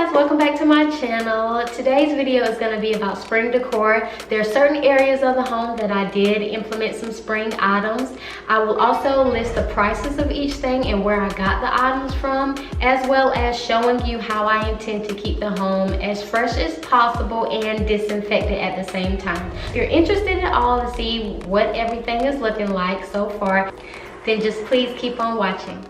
guys, welcome back to my channel. Today's video is going to be about spring decor. There are certain areas of the home that I did implement some spring items. I will also list the prices of each thing and where I got the items from, as well as showing you how I intend to keep the home as fresh as possible and disinfected at the same time. If you're interested at all to see what everything is looking like so far, then just please keep on watching.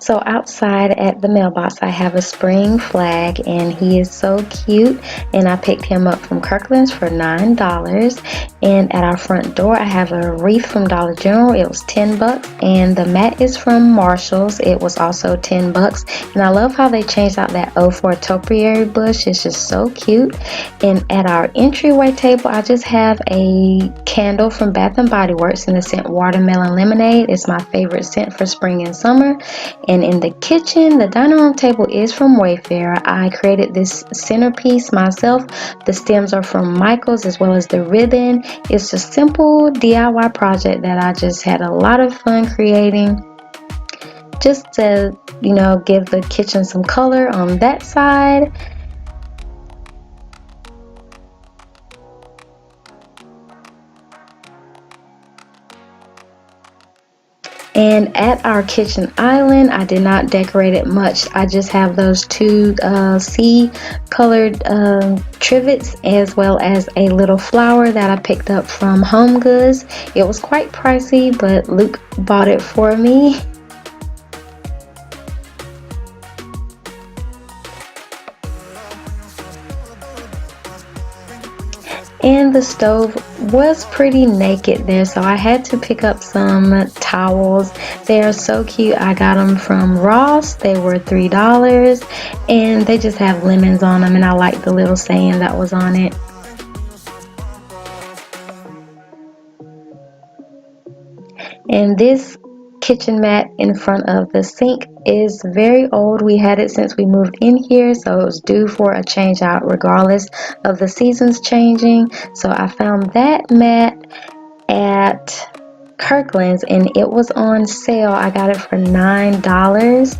So outside at the mailbox I have a spring flag, and he is so cute, and I picked him up from Kirkland's for $9. And at our front door I have a wreath from Dollar General. It was $10, and the mat is from Marshall's. It was also $10, and I love how they changed out that O for topiary bush. It's just so cute. And at our entryway table I just have a candle from Bath and Body Works in the scent Watermelon Lemonade. It's my favorite scent for spring and summer. And in the kitchen, the dining room table is from Wayfair. I created this centerpiece myself. The stems are from Michael's, as well as the ribbon. It's a simple DIY project that I just had a lot of fun creating, just to, you know, give the kitchen some color on that side. And at our kitchen island, I did not decorate it much. I just have those two sea colored trivets, as well as a little flower that I picked up from Home Goods. It was quite pricey, but Luke bought it for me. And the stove was pretty naked there, so I had to pick up some towels. They are so cute. I got them from Ross. They were $3, and they just have lemons on them, and I like the little saying that was on it. And this kitchen mat in front of the sink is very old. We had it since we moved in here, so it was due for a change out regardless of the seasons changing. So I found that mat at Kirkland's, and it was on sale. I got it for $9.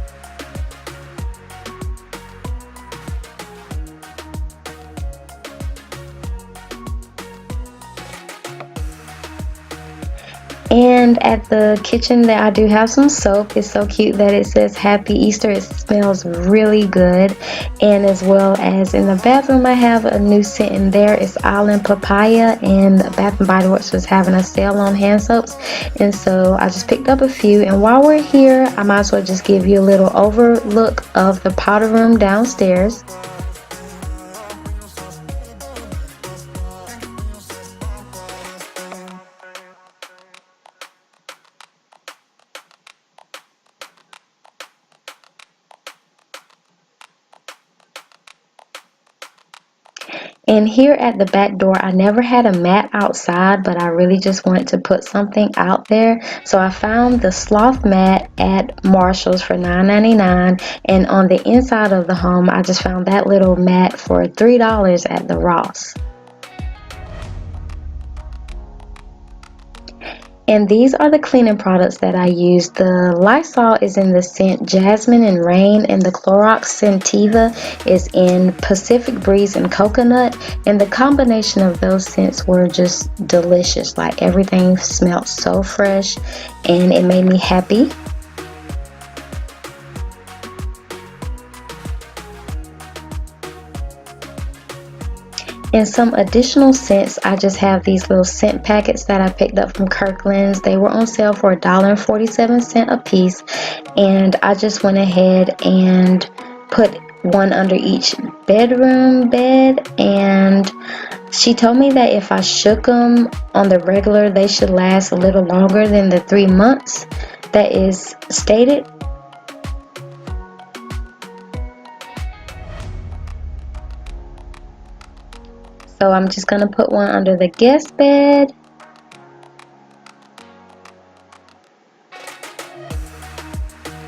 And at the kitchen there I do have some soap. It's so cute that it says Happy Easter. It smells really good. And as well as in the bathroom I have a new scent in there. It's Island Papaya, and Bath and Body Works was having a sale on hand soaps, and so I just picked up a few. And while we're here, I might as well just give you a little overlook of the powder room downstairs. And here at the back door, I never had a mat outside, but I really just wanted to put something out there. So I found the sloth mat at Marshall's for $9.99. And on the inside of the home, I just found that little mat for $3 at the Ross. And these are the cleaning products that I use. The Lysol is in the scent Jasmine and Rain, and the Clorox Scentiva is in Pacific Breeze and Coconut. And the combination of those scents were just delicious. Like, everything smelled so fresh, and it made me happy. And some additional scents, I just have these little scent packets that I picked up from Kirkland's. They were on sale for $1.47 a piece, and I just went ahead and put one under each bedroom bed. And she told me that if I shook them on the regular, they should last a little longer than the 3 months that is stated. So I'm just going to put one under the guest bed.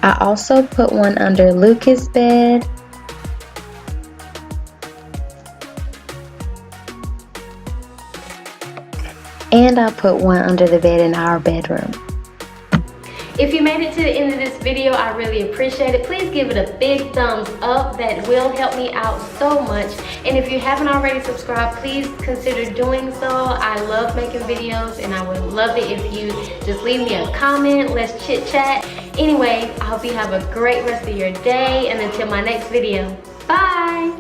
I also put one under Lucas' bed. And I put one under the bed in our bedroom. If you made it to the end of this video, I really appreciate it. Please give it a big thumbs up. That will help me out so much. And if you haven't already subscribed, please consider doing so. I love making videos and I would love it if you just leave me a comment. Let's chit chat. Anyway, I hope you have a great rest of your day, and until my next video, bye.